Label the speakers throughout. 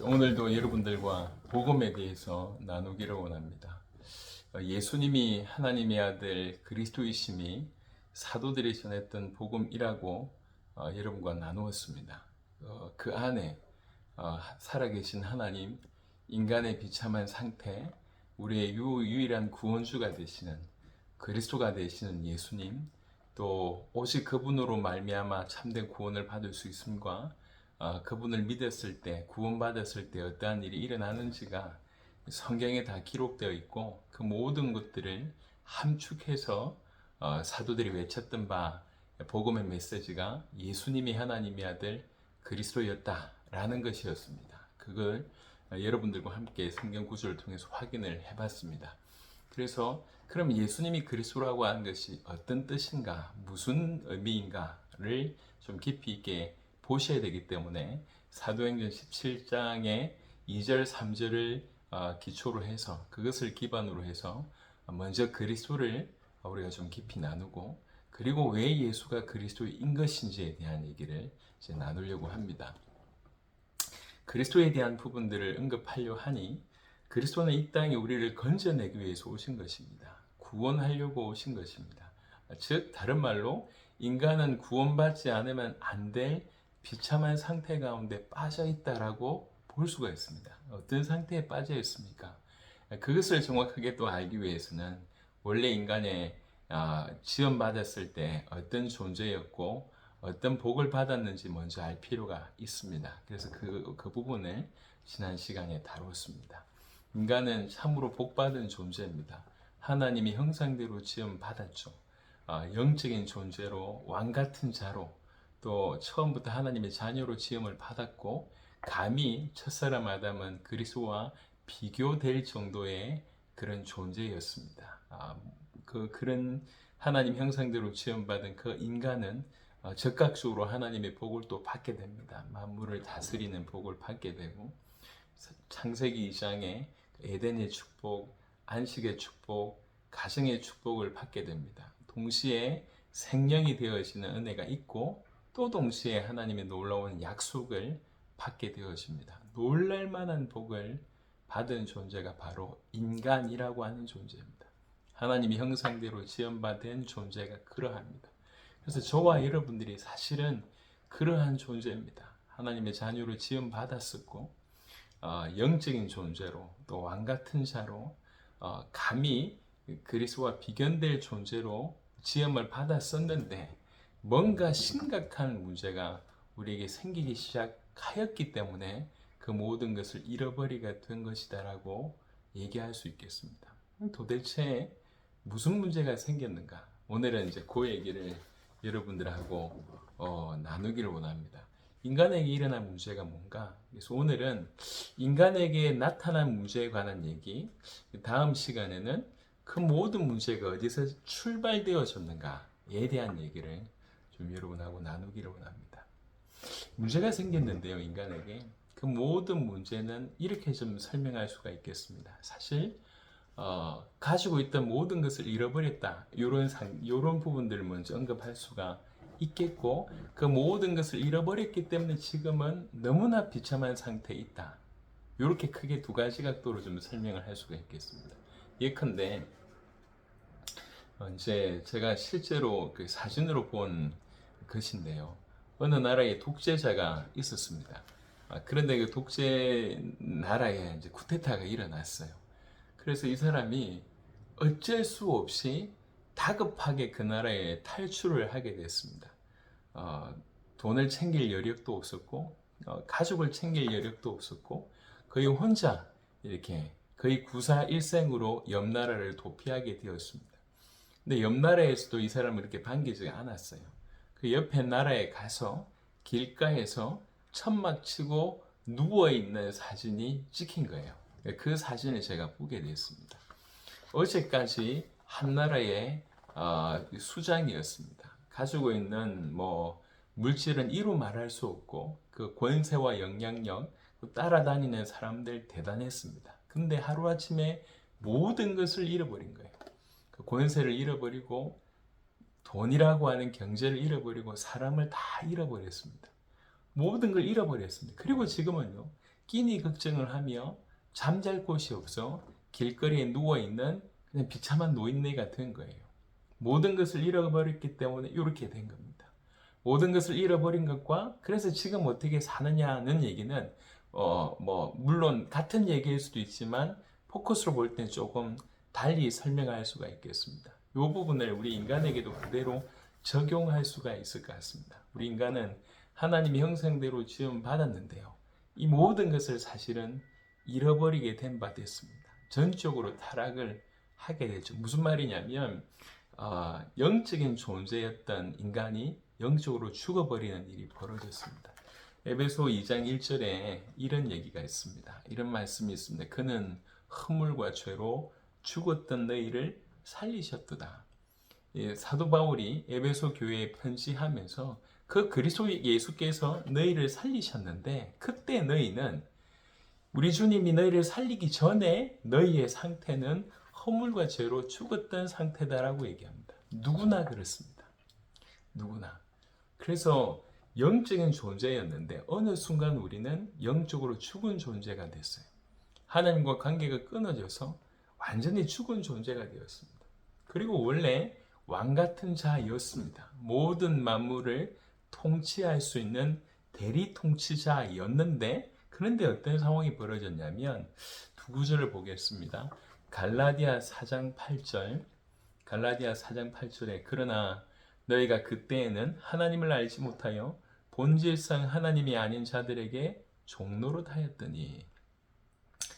Speaker 1: 오늘도 여러분들과 복음에 대해서 나누기를 원합니다. 예수님이 하나님의 아들 그리스도이심이 사도들이 전했던 복음이라고 여러분과 나누었습니다. 그 안에 살아계신 하나님, 인간의 비참한 상태, 우리의 유일한 구원주가 되시는 그리스도가 되시는 예수님, 또 오직 그분으로 말미암아 참된 구원을 받을 수 있음과 그분을 믿었을 때, 구원받았을 때 어떠한 일이 일어나는지가 성경에 다 기록되어 있고, 그 모든 것들을 함축해서 사도들이 외쳤던 바 복음의 메시지가 예수님이 하나님의 아들 그리스도였다라는 것이었습니다. 그걸 여러분들과 함께 성경 구절을 통해서 확인을 해봤습니다. 그래서 그럼 예수님이 그리스도라고 하는 것이 어떤 뜻인가, 무슨 의미인가를 좀 깊이 있게 보셔야 되기 때문에 사도행전 17장의 2절, 3절을 기초로 해서 그것을 기반으로 해서 먼저 그리스도를 우리가 좀 깊이 나누고, 그리고 왜 예수가 그리스도인 것인지에 대한 얘기를 이제 나누려고 합니다. 그리스도에 대한 부분들을 언급하려 하니 그리스도는 이 땅에 우리를 건져내기 위해서 오신 것입니다. 구원하려고 오신 것입니다. 즉 다른 말로 인간은 구원받지 않으면 안 될 비참한 상태 가운데 빠져 있다라고 볼 수가 있습니다. 어떤 상태에 빠져 있습니까? 그것을 정확하게 또 알기 위해서는 원래 인간의 지원받았을 때 어떤 존재였고 어떤 복을 받았는지 먼저 알 필요가 있습니다. 그래서 그 부분을 지난 시간에 다뤘습니다. 인간은 참으로 복받은 존재입니다. 하나님이 형상대로 지음받았죠. 영적인 존재로, 왕같은 자로, 또 처음부터 하나님의 자녀로 지음을 받았고, 감히 첫사람 아담은 그리스도와 비교될 정도의 그런 존재였습니다. 그런 하나님 형상대로 지음받은 그 인간은 즉각적으로 하나님의 복을 또 받게 됩니다. 만물을 다스리는 복을 받게 되고, 창세기 2장에 에덴의 축복, 안식의 축복, 가정의 축복을 받게 됩니다. 동시에 생명이 되어지는 은혜가 있고, 또 동시에 하나님의 놀라운 약속을 받게 되어집니다. 놀랄만한 복을 받은 존재가 바로 인간이라고 하는 존재입니다. 하나님의 형상대로 지음받은 존재가 그러합니다. 그래서 저와 여러분들이 사실은 그러한 존재입니다. 하나님의 자녀로 지음받았었고, 영적인 존재로, 또 왕같은 자로, 감히 그리스도와 비견될 존재로 지음을 받았었는데, 뭔가 심각한 문제가 우리에게 생기기 시작하였기 때문에 그 모든 것을 잃어버리게 된 것이다라고 얘기할 수 있겠습니다. 도대체 무슨 문제가 생겼는가? 오늘은 이제 그 얘기를 여러분들하고 나누기를 원합니다. 인간에게 일어난 문제가 뭔가? 그래서 오늘은 인간에게 나타난 문제에 관한 얘기, 다음 시간에는 그 모든 문제가 어디서 출발되어졌는가에 대한 얘기를 좀 여러분하고 나누기를 원합니다. 문제가 생겼는데요, 인간에게. 그 모든 문제는 이렇게 좀 설명할 수가 있겠습니다. 사실 가지고 있던 모든 것을 잃어버렸다. 이런 부분들을 먼저 언급할 수가 있겠고, 그 모든 것을 잃어버렸기 때문에 지금은 너무나 비참한 상태에 있다. 이렇게 크게 두 가지 각도로 좀 설명을 할 수가 있겠습니다. 예컨대 이제 제가 실제로 그 사진으로 본 것인데요. 어느 나라에 독재자가 있었습니다. 그런데 그 독재 나라에 이제 쿠데타가 일어났어요. 그래서 이 사람이 어쩔 수 없이 다급하게 그 나라에 탈출을 하게 됐습니다. 돈을 챙길 여력도 없었고, 가족을 챙길 여력도 없었고, 거의 혼자 이렇게 거의 구사일생으로 옆 나라를 도피하게 되었습니다. 근데 옆 나라에서도 이 사람을 이렇게 반기지 않았어요. 그 옆에 나라에 가서 길가에서 천막 치고 누워있는 사진이 찍힌 거예요. 그 사진을 제가 보게 됐습니다. 어제까지 한 나라의 수장이었습니다. 가지고 있는 물질은 이루 말할 수 없고, 그 권세와 영향력, 따라다니는 사람들 대단했습니다. 근데 하루아침에 모든 것을 잃어버린 거예요. 그 권세를 잃어버리고, 돈이라고 하는 경제를 잃어버리고, 사람을 다 잃어버렸습니다. 모든 걸 잃어버렸습니다. 그리고 지금은요, 끼니 걱정을 하며 잠잘 곳이 없어 길거리에 누워있는 그냥 비참한 노인네가 된 거예요. 모든 것을 잃어버렸기 때문에 이렇게 된 겁니다. 모든 것을 잃어버린 것과 그래서 지금 어떻게 사느냐는 얘기는 물론 같은 얘기일 수도 있지만 포커스로 볼 때 조금 달리 설명할 수가 있겠습니다. 이 부분을 우리 인간에게도 그대로 적용할 수가 있을 것 같습니다. 우리 인간은 하나님의 형상대로 지음 받았는데요. 이 모든 것을 사실은 잃어버리게 된 바 됐습니다. 전적으로 타락을 하게 되죠. 무슨 말이냐면 영적인 존재였던 인간이 영적으로 죽어버리는 일이 벌어졌습니다. 에베소 2장 1절에 이런 얘기가 있습니다. 이런 말씀이 있습니다. 그는 허물과 죄로 죽었던 너희를 살리셨도다. 사도 바울이 에베소 교회에 편지하면서 그 그리스도 예수께서 너희를 살리셨는데 그때 너희는 우리 주님이 너희를 살리기 전에 너희의 상태는 허물과 죄로 죽었던 상태다라고 얘기합니다. 누구나 그렇습니다. 누구나. 그래서 영적인 존재였는데 어느 순간 우리는 영적으로 죽은 존재가 됐어요. 하나님과 관계가 끊어져서 완전히 죽은 존재가 되었습니다. 그리고 원래 왕 같은 자였습니다. 모든 만물을 통치할 수 있는 대리 통치자였는데 그런데 어떤 상황이 벌어졌냐면 두 구절을 보겠습니다. 갈라디아 4장 8절에 그러나 너희가 그때에는 하나님을 알지 못하여 본질상 하나님이 아닌 자들에게 종노릇 하였더니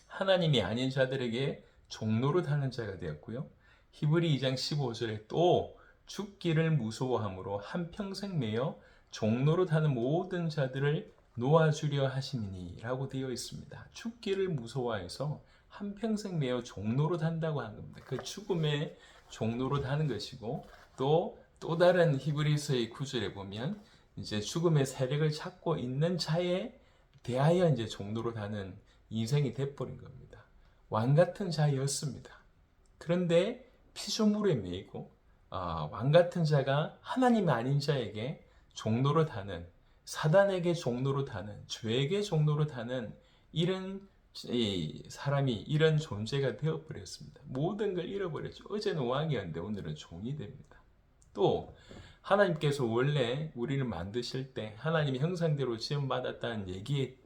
Speaker 1: 하나님이 아닌 자들에게 종노릇 하는 자가 되었고요. 히브리 2장 15절에 또 죽기를 무서워함으로 한평생 매여 종노릇 하는 모든 자들을 놓아주려 하심이니 라고 되어 있습니다. 죽기를 무서워해서 한평생 매여 종노릇 한다고 하는 겁니다. 그 죽음에 종노릇 하는 것이고 또 다른 히브리서의 구절에 보면 이제 죽음의 세력을 찾고 있는 자에 대하여 이제 종노릇 하는 인생이 돼버린 겁니다. 왕 같은 자였습니다. 그런데 피조물에 매이고 왕 같은 자가 하나님 아닌 자에게 종노릇 하는 사단에게 종노릇 하는 죄에게 종노릇 하는 이런 사람이 이런 존재가 되어버렸습니다. 모든 걸 잃어버렸죠. 어제는 왕이었는데 오늘은 종이 됩니다. 또 하나님께서 원래 우리를 만드실 때 하나님의 형상대로 지음받았다는 얘기의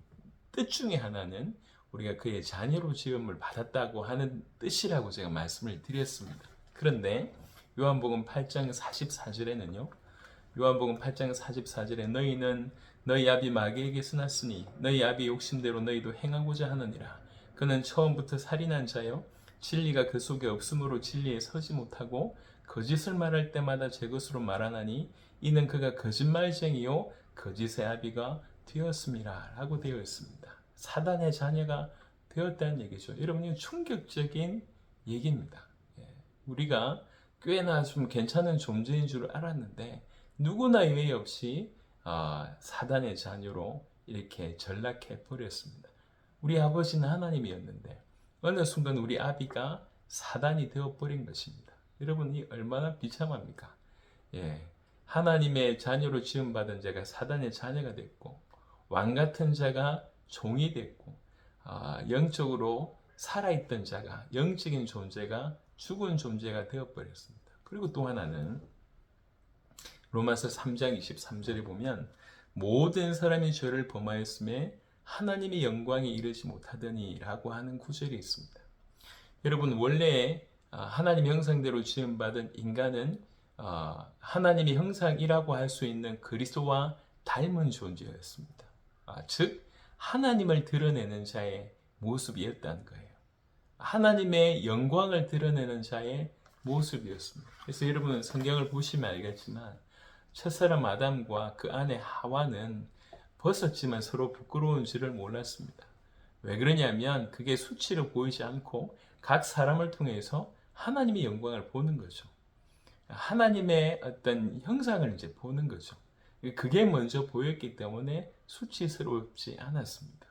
Speaker 1: 뜻 중에 하나는 우리가 그의 자녀로 지음을 받았다고 하는 뜻이라고 제가 말씀을 드렸습니다. 그런데 요한복음 8장 44절에는요. 요한복음 8장 44절에 너희는 너희 아비 마귀에게서 났으니 너희 아비 욕심대로 너희도 행하고자 하느니라. 그는 처음부터 살인한 자요 진리가 그 속에 없으므로 진리에 서지 못하고 거짓을 말할 때마다 제 것으로 말하나니 이는 그가 거짓말쟁이요 거짓의 아비가 되었음이라 라고 되어 있습니다. 사단의 자녀가 되었다는 얘기죠. 여러분 이건 충격적인 얘기입니다. 우리가 꽤나 좀 괜찮은 존재인 줄 알았는데 누구나 예외 없이 사단의 자녀로 이렇게 전락해 버렸습니다. 우리 아버지는 하나님이었는데 어느 순간 우리 아비가 사단이 되어 버린 것입니다. 여러분 이 얼마나 비참합니까? 하나님의 자녀로 지음받은 자가 사단의 자녀가 됐고 왕 같은 자가 종이 됐고 영적으로 살아있던 자가 영적인 존재가 죽은 존재가 되어버렸습니다. 그리고 또 하나는 로마서 3장 23절에 보면 모든 사람이 죄를 범하였음에 하나님의 영광에 이르지 못하더니 라고 하는 구절이 있습니다. 여러분 원래 하나님의 형상대로 지음받은 인간은 하나님의 형상이라고 할 수 있는 그리스도와 닮은 존재였습니다. 즉 하나님을 드러내는 자의 모습이었다는 거예요. 하나님의 영광을 드러내는 자의 모습이었습니다. 그래서 여러분 성경을 보시면 알겠지만 첫사람 아담과 그 아내 하와는 벗었지만 서로 부끄러운 줄을 몰랐습니다. 왜 그러냐면 그게 수치로 보이지 않고 각 사람을 통해서 하나님의 영광을 보는 거죠. 하나님의 어떤 형상을 이제 보는 거죠. 그게 먼저 보였기 때문에 수치스럽지 않았습니다.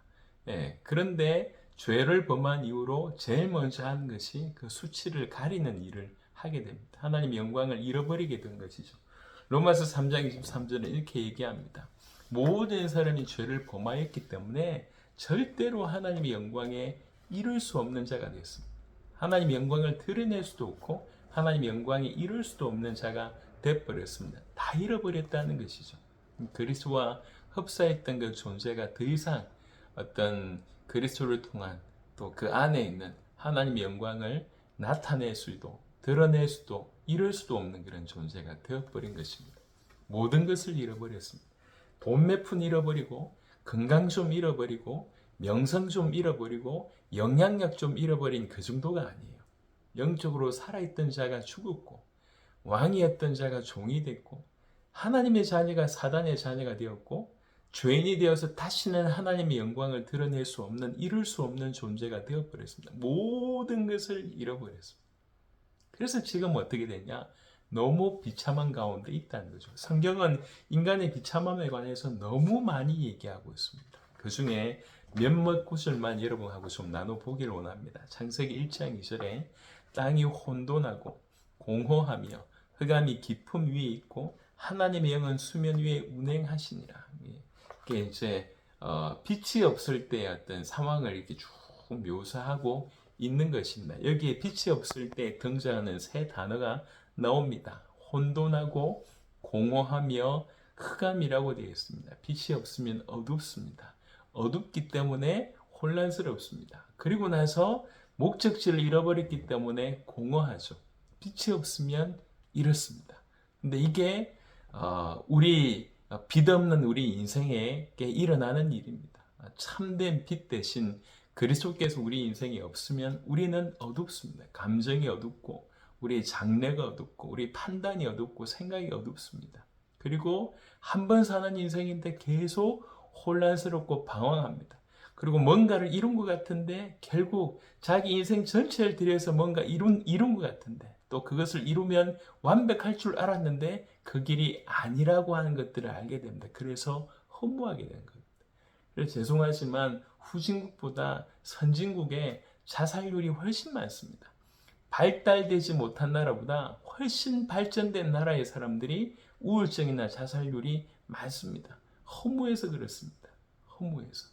Speaker 1: 그런데 죄를 범한 이후로 제일 먼저 하는 것이 그 수치를 가리는 일을 하게 됩니다. 하나님의 영광을 잃어버리게 된 것이죠. 로마서 3장 23절에 이렇게 얘기합니다. 모든 사람이 죄를 범하였기 때문에 절대로 하나님의 영광에 이룰 수 없는 자가 되었습니다. 하나님의 영광을 드러낼 수도 없고 하나님의 영광에 이룰 수도 없는 자가 되어버렸습니다. 다 잃어버렸다는 것이죠. 그리스도와 흡사했던 그 존재가 더 이상 어떤 그리스도를 통한 또 그 안에 있는 하나님의 영광을 나타낼 수도 드러낼 수도 이룰 수도 없는 그런 존재가 되어버린 것입니다. 모든 것을 잃어버렸습니다. 돈 몇 푼 잃어버리고 건강 좀 잃어버리고 명성 좀 잃어버리고 영향력 좀 잃어버린 그 정도가 아니에요. 영적으로 살아있던 자가 죽었고 왕이었던 자가 종이 됐고 하나님의 자녀가 사단의 자녀가 되었고 죄인이 되어서 다시는 하나님의 영광을 드러낼 수 없는 이룰 수 없는 존재가 되어버렸습니다. 모든 것을 잃어버렸습니다. 그래서 지금 어떻게 됐냐? 너무 비참한 가운데 있다는 거죠. 성경은 인간의 비참함에 관해서 너무 많이 얘기하고 있습니다. 그 중에 몇몇 구절만 여러분하고 좀 나눠보기를 원합니다. 창세기 1장 2절에 땅이 혼돈하고 공허하며 흑암이 깊음 위에 있고 하나님의 영은 수면 위에 운행하시니라. 이게 이제 빛이 없을 때의 어떤 상황을 이렇게 쭉 묘사하고 있는 것입니다. 여기에 빛이 없을 때 등장하는 세 단어가 나옵니다. 혼돈하고 공허하며 흑암이라고 되어 있습니다. 빛이 없으면 어둡습니다. 어둡기 때문에 혼란스럽습니다. 그리고 나서 목적지를 잃어버렸기 때문에 공허하죠. 빛이 없으면 이렇습니다. 근데 이게 우리 빛 없는 우리 인생에 일어나는 일입니다. 참된 빛 대신 그리스도께서 우리 인생에 없으면 우리는 어둡습니다. 감정이 어둡고 우리의 장래가 어둡고 우리 판단이 어둡고 생각이 어둡습니다. 그리고 한 번 사는 인생인데 계속 혼란스럽고 방황합니다. 그리고 뭔가를 이룬 것 같은데 결국 자기 인생 전체를 들여서 뭔가 이룬 것 같은데 또 그것을 이루면 완벽할 줄 알았는데 그 길이 아니라고 하는 것들을 알게 됩니다. 그래서 허무하게 되는 겁니다. 그래서 죄송하지만 후진국보다 선진국에 자살률이 훨씬 많습니다. 발달되지 못한 나라보다 훨씬 발전된 나라의 사람들이 우울증이나 자살률이 많습니다. 허무해서 그렇습니다. 허무해서.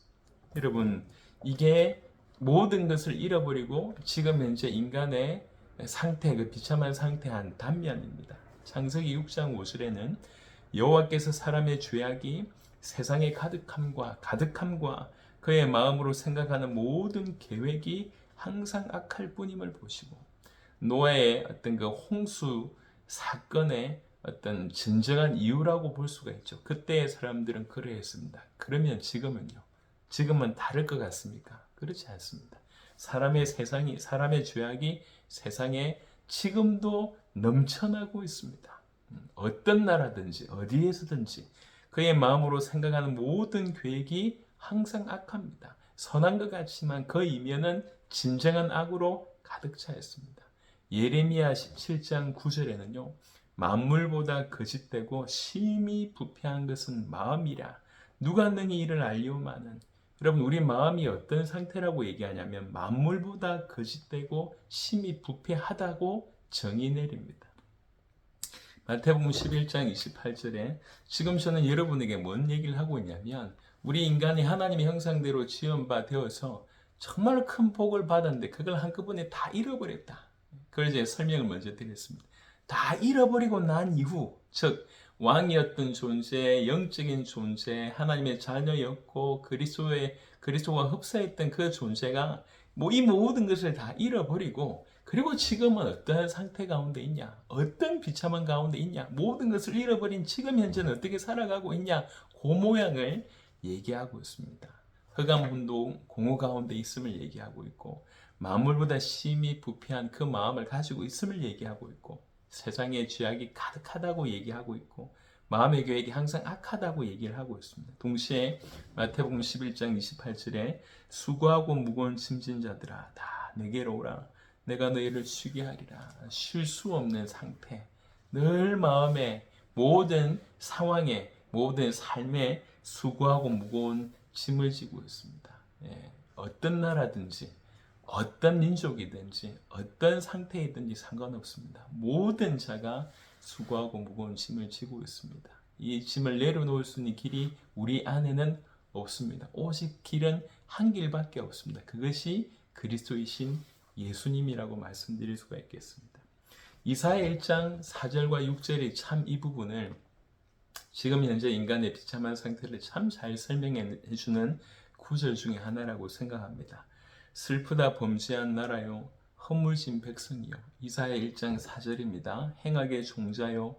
Speaker 1: 여러분, 이게 모든 것을 잃어버리고 지금 현재 인간의 상태, 그 비참한 상태 한 단면입니다. 창세기 6장 5절에는 여호와께서 사람의 죄악이 세상의 가득함과 그의 마음으로 생각하는 모든 계획이 항상 악할 뿐임을 보시고 노아의 어떤 그 홍수 사건의 어떤 진정한 이유라고 볼 수가 있죠. 그때의 사람들은 그러했습니다. 그러면 지금은요? 지금은 다를 것 같습니까? 그렇지 않습니다. 사람의 죄악이 세상에 지금도 넘쳐나고 있습니다. 어떤 나라든지 어디에서든지 그의 마음으로 생각하는 모든 계획이 항상 악합니다. 선한 것 같지만 그 이면은 진정한 악으로 가득 차 있습니다. 예레미야 17장 9절에는요. 만물보다 거짓되고 심히 부패한 것은 마음이라 누가 능히 이를 알리오마는. 여러분, 우리 마음이 어떤 상태라고 얘기하냐면 만물보다 거짓되고 심히 부패하다고 정의 내립니다. 마태복음 11장 28절에 지금 저는 여러분에게 뭔 얘기를 하고 있냐면 우리 인간이 하나님의 형상대로 지은 바 되어서 정말 큰 복을 받았는데 그걸 한꺼번에 다 잃어버렸다. 그걸 이제 설명을 먼저 드렸습니다. 다 잃어버리고 난 이후, 즉 왕이었던 존재, 영적인 존재, 하나님의 자녀였고 그리스도와 흡사했던 그 존재가 이 모든 것을 다 잃어버리고 그리고 지금은 어떤 상태 가운데 있냐? 어떤 비참한 가운데 있냐? 모든 것을 잃어버린 지금 현재는 어떻게 살아가고 있냐? 그 모양을 얘기하고 있습니다. 흑암운동 공허 가운데 있음을 얘기하고 있고 만물보다 심히 부패한 그 마음을 가지고 있음을 얘기하고 있고 세상에 죄악이 가득하다고 얘기하고 있고 마음의 계획이 항상 악하다고 얘기를 하고 있습니다. 동시에 마태복음 11장 28절에 수고하고 무거운 짐진 자들아 다 내게로 오라 내가 너희를 쉬게 하리라. 쉴 수 없는 상태, 늘 마음에 모든 상황에 모든 삶에 수고하고 무거운 짐을 지고 있습니다. 어떤 나라든지 어떤 민족이든지 어떤 상태이든지 상관없습니다. 모든 자가 수고하고 무거운 짐을 지고 있습니다. 이 짐을 내려놓을 수 있는 길이 우리 안에는 없습니다. 오직 길은 한 길밖에 없습니다. 그것이 그리스도이신 예수님이라고 말씀드릴 수가 있겠습니다. 이사야 1장 4절과 6절이 참 이 부분을 지금 현재 인간의 비참한 상태를 참 잘 설명해 주는 구절 중에 하나라고 생각합니다. 슬프다 범죄한 나라요 허물진 백성이요. 이사야 1장 4절입니다. 행악의 종자요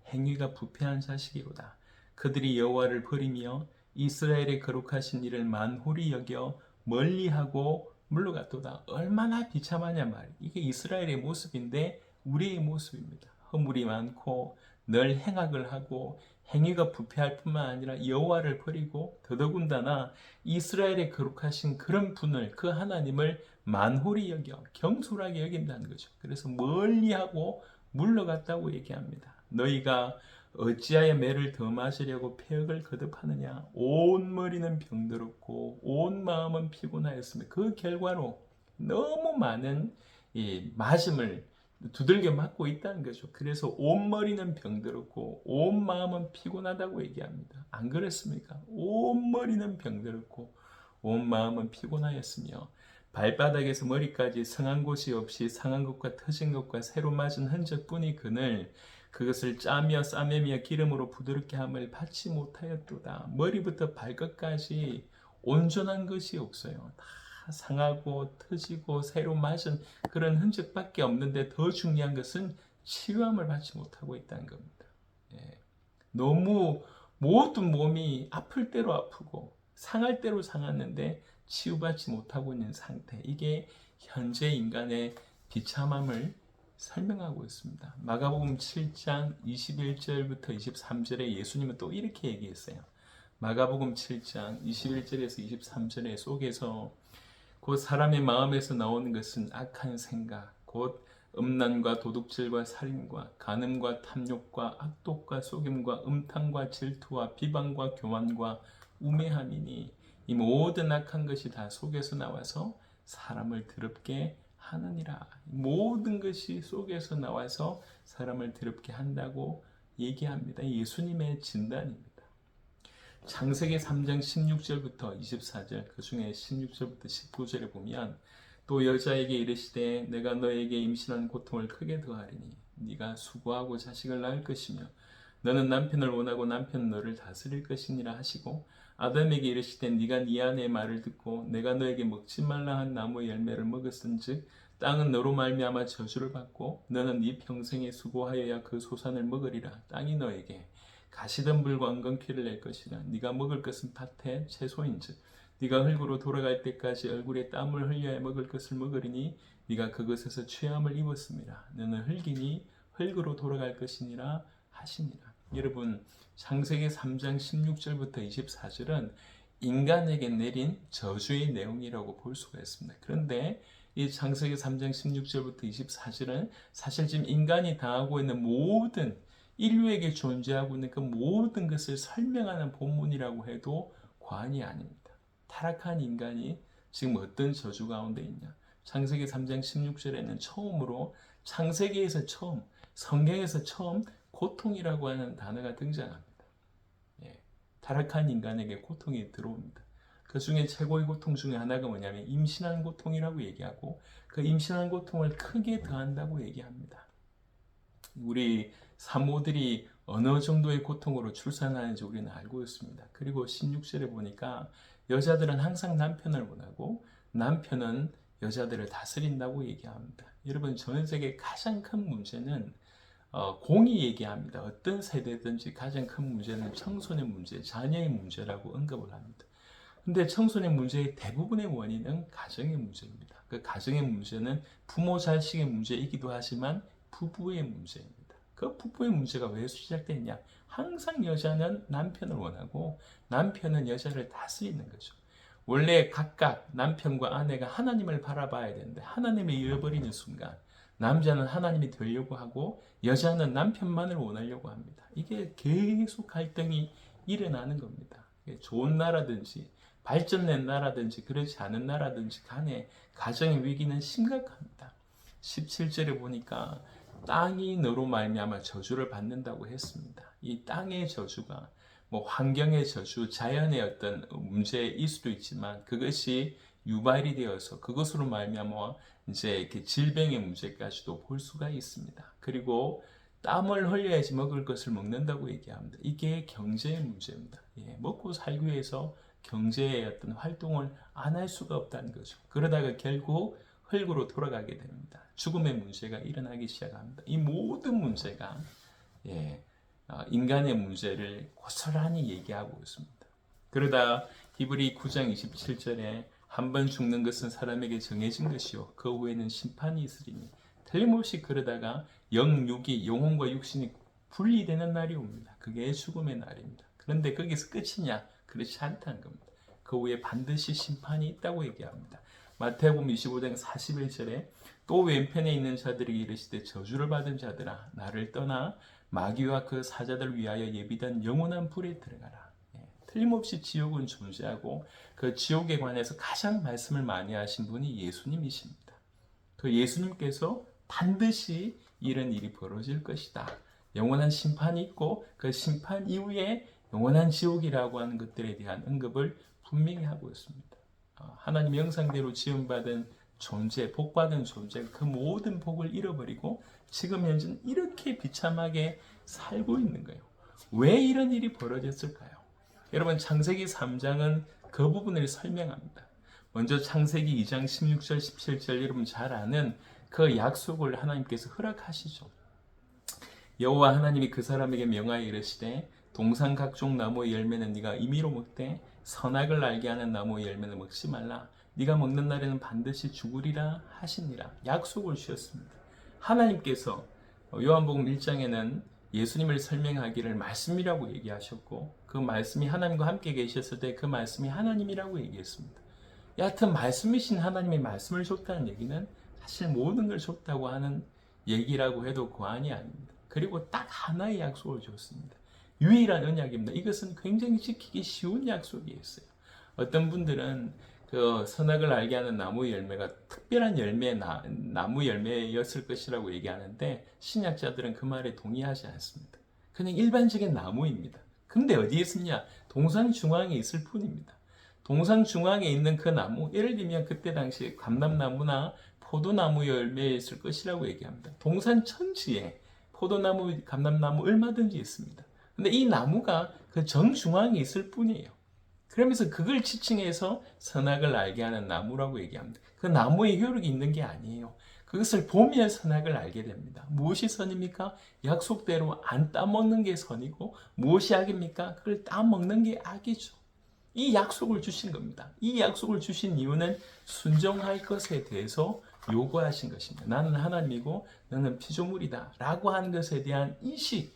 Speaker 1: 행위가 부패한 자식이로다. 그들이 여호와를 버리며 이스라엘의 거룩하신 이를 만홀히 여겨 멀리하고 물러갔도다. 얼마나 비참하냐 말이에요. 이게 이스라엘의 모습인데 우리의 모습입니다. 허물이 많고 늘 행악을 하고 행위가 부패할 뿐만 아니라 여호와를 버리고 더더군다나 이스라엘의 거룩하신 그런 분을, 그 하나님을 만홀히 여겨 경솔하게 여긴다는 거죠. 그래서 멀리하고 물러갔다고 얘기합니다. 너희가 어찌하여 매를 더 맞으려고 폐역을 거듭하느냐. 온 머리는 병들었고 온 마음은 피곤하였으며 그 결과로 너무 많은 이 맞음을 두들겨 맞고 있다는 거죠. 그래서 온 머리는 병들었고 온 마음은 피곤하다고 얘기합니다. 안 그렇습니까? 온 머리는 병들었고 온 마음은 피곤하였으며 발바닥에서 머리까지 성한 곳이 없이 상한 것과 터진 것과 새로 맞은 흔적뿐이 그늘 그것을 짜며 싸매며 기름으로 부드럽게 함을 받지 못하였도다. 머리부터 발끝까지 온전한 것이 없어요. 다 상하고 터지고 새로 맞은 그런 흔적밖에 없는데 더 중요한 것은 치유함을 받지 못하고 있다는 겁니다. 예. 너무 모든 몸이 아플 대로 아프고 상할 대로 상했는데 치유받지 못하고 있는 상태. 이게 현재 인간의 비참함을 설명하고 있습니다. 마가복음 7장 21절부터 23절에 예수님은 또 이렇게 얘기했어요. 마가복음 7장 21절에서 23절에 속에서 곧 사람의 마음에서 나오는 것은 악한 생각, 곧 음란과 도둑질과 살인과 간음과 탐욕과 악독과 속임과 음탕과 질투와 비방과 교만과 우매함이니 이 모든 악한 것이 다 속에서 나와서 사람을 더럽게 하느니라. 모든 것이 속에서 나와서 사람을 더럽게 한다고 얘기합니다. 예수님의 진단입니다. 창세기 3장 16절부터 24절, 그 중에 16절부터 19절에 보면 또 여자에게 이르시되 내가 너에게 임신한 고통을 크게 더하리니 네가 수고하고 자식을 낳을 것이며 너는 남편을 원하고 남편은 너를 다스릴 것이니라 하시고 아담에게 이르시되 네가 네 아내의 말을 듣고 내가 너에게 먹지 말라 한 나무의 열매를 먹었은즉 땅은 너로 말미암아 저주를 받고 너는 네 평생에 수고하여야 그 소산을 먹으리라. 땅이 너에게 가시덤불과 엉겅퀴를 낼 것이라. 네가 먹을 것은 밭의 채소인즉 네가 흙으로 돌아갈 때까지 얼굴에 땀을 흘려야 먹을 것을 먹으리니 네가 그것에서 취함을 입었음이라. 너는 흙이니 흙으로 돌아갈 것이니라 하시니라. 여러분, 창세기 3장 16절부터 24절은 인간에게 내린 저주의 내용이라고 볼 수가 있습니다. 그런데 이 창세기 3장 16절부터 24절은 사실 지금 인간이 당하고 있는 모든 인류에게 존재하고 있는 그 모든 것을 설명하는 본문이라고 해도 과언이 아닙니다. 타락한 인간이 지금 어떤 저주 가운데 있냐? 창세기 3장 16절에는 처음으로 창세기에서 처음, 성경에서 처음 고통이라고 하는 단어가 등장합니다. 예, 타락한 인간에게 고통이 들어옵니다. 그 중에 최고의 고통 중에 하나가 뭐냐면 임신한 고통이라고 얘기하고 그 임신한 고통을 크게 더한다고 얘기합니다. 우리 산모들이 어느 정도의 고통으로 출산하는지 우리는 알고 있습니다. 그리고 16절에 보니까 여자들은 항상 남편을 원하고 남편은 여자들을 다스린다고 얘기합니다. 여러분, 전 세계 가장 큰 문제는 공이 얘기합니다. 어떤 세대든지 가장 큰 문제는 청소년 문제, 자녀의 문제라고 언급을 합니다. 근데 청소년 문제의 대부분의 원인은 가정의 문제입니다. 그 가정의 문제는 부모 자식의 문제이기도 하지만 부부의 문제입니다. 그 부부의 문제가 왜 시작됐냐? 항상 여자는 남편을 원하고 남편은 여자를 다스리는 거죠. 원래 각각 남편과 아내가 하나님을 바라봐야 되는데 하나님을 잃어버리는 순간 남자는 하나님이 되려고 하고 여자는 남편만을 원하려고 합니다. 이게 계속 갈등이 일어나는 겁니다. 좋은 나라든지 발전된 나라든지 그렇지 않은 나라든지 간에 가정의 위기는 심각합니다. 17절에 보니까 땅이 너로 말미암아 저주를 받는다고 했습니다. 이 땅의 저주가 뭐 환경의 저주, 자연의 어떤 문제일 수도 있지만 그것이 유발이 되어서 그것으로 말미암아 이제 이렇게 질병의 문제까지도 볼 수가 있습니다. 그리고 땀을 흘려야지 먹을 것을 먹는다고 얘기합니다. 이게 경제의 문제입니다. 예, 먹고 살기 위해서 경제의 어떤 활동을 안 할 수가 없다는 거죠. 그러다가 결국 흙으로 돌아가게 됩니다. 죽음의 문제가 일어나기 시작합니다. 이 모든 문제가 인간의 문제를 고스란히 얘기하고 있습니다. 그러다 히브리 9장 27절에 한 번 죽는 것은 사람에게 정해진 것이요 그 후에는 심판이 있으리니 틀림없이 그러다가 영육이 영혼과 육신이 분리되는 날이 옵니다. 그게 죽음의 날입니다. 그런데 거기서 끝이냐? 그렇지 않다는 겁니다. 그 후에 반드시 심판이 있다고 얘기합니다. 마태복음 25장 41절에 또 왼편에 있는 자들에게 이르시되 저주를 받은 자들아 나를 떠나 마귀와 그 사자들 위하여 예비된 영원한 불에 들어가라. 틀림없이 지옥은 존재하고 그 지옥에 관해서 가장 말씀을 많이 하신 분이 예수님이십니다. 그 예수님께서 반드시 이런 일이 벌어질 것이다. 영원한 심판이 있고 그 심판 이후에 영원한 지옥이라고 하는 것들에 대한 언급을 분명히 하고 있습니다. 하나님의 형상대로 지음받은 존재, 복받은 존재가 그 모든 복을 잃어버리고 지금 현재는 이렇게 비참하게 살고 있는 거예요. 왜 이런 일이 벌어졌을까요? 여러분 창세기 3장은 그 부분을 설명합니다. 먼저 창세기 2장 16절 17절 여러분 잘 아는 그 약속을 하나님께서 허락하시죠. 여호와 하나님이 그 사람에게 명하여 이르시되 동산 각종 나무의 열매는 네가 임의로 먹되 선악을 알게 하는 나무의 열매는 먹지 말라. 네가 먹는 날에는 반드시 죽으리라 하시니라. 약속을 주셨습니다. 하나님께서 요한복음 1장에는 예수님을 설명하기를 말씀이라고 얘기하셨고 그 말씀이 하나님과 함께 계셨을 때 그 말씀이 하나님이라고 얘기했습니다. 여하튼 말씀이신 하나님의 말씀을 줬다는 얘기는 사실 모든 걸 줬다고 하는 얘기라고 해도 과언이 아닙니다. 그리고 딱 하나의 약속을 줬습니다. 유일한 언약입니다. 이것은 굉장히 지키기 쉬운 약속이었어요. 어떤 분들은 그 선악을 알게 하는 나무 열매가 특별한 나무 열매였을 것이라고 얘기하는데 신약자들은 그 말에 동의하지 않습니다. 그냥 일반적인 나무입니다. 근데 어디에 있느냐? 동산 중앙에 있을 뿐입니다. 동산 중앙에 있는 그 나무, 예를 들면 그때 당시 감람나무나 포도나무 열매에 있을 것이라고 얘기합니다. 동산 천지에 포도나무, 감람나무 얼마든지 있습니다. 근데 이 나무가 그 정중앙에 있을 뿐이에요. 그러면서 그걸 지칭해서 선악을 알게 하는 나무라고 얘기합니다. 그 나무에 효력이 있는 게 아니에요. 그것을 보면 선악을 알게 됩니다. 무엇이 선입니까? 약속대로 안 따먹는 게 선이고 무엇이 악입니까? 그걸 따먹는 게 악이죠. 이 약속을 주신 겁니다. 이 약속을 주신 이유는 순종할 것에 대해서 요구하신 것입니다. 나는 하나님이고 너는 피조물이다 라고 하는 것에 대한 인식,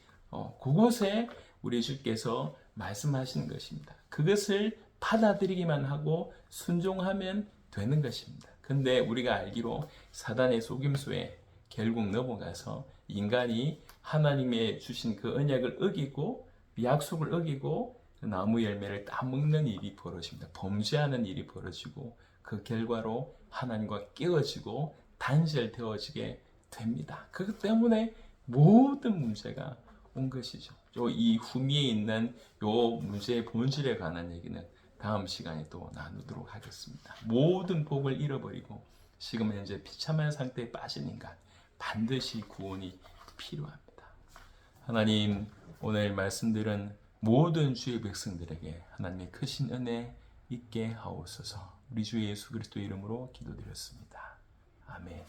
Speaker 1: 그곳에 우리 주께서 말씀하시는 것입니다. 그것을 받아들이기만 하고 순종하면 되는 것입니다. 근데 우리가 알기로 사단의 속임수에 결국 넘어가서 인간이 하나님의 주신 그 언약을 어기고 약속을 어기고 나무 열매를 따먹는 일이 벌어집니다. 범죄하는 일이 벌어지고 그 결과로 하나님과 깨어지고 단절되어지게 됩니다. 그것 때문에 모든 문제가 온 것이죠. 이 후미에 있는 요 문제의 본질에 관한 얘기는 다음 시간에 또 나누도록 하겠습니다. 모든 복을 잃어버리고 지금 현재 비참한 상태에 빠진 인간 반드시 구원이 필요합니다. 하나님 오늘 말씀들은 모든 주의 백성들에게 하나님의 크신 은혜 있게 하옵소서. 우리 주 예수 그리스도 이름으로 기도드렸습니다. 아멘.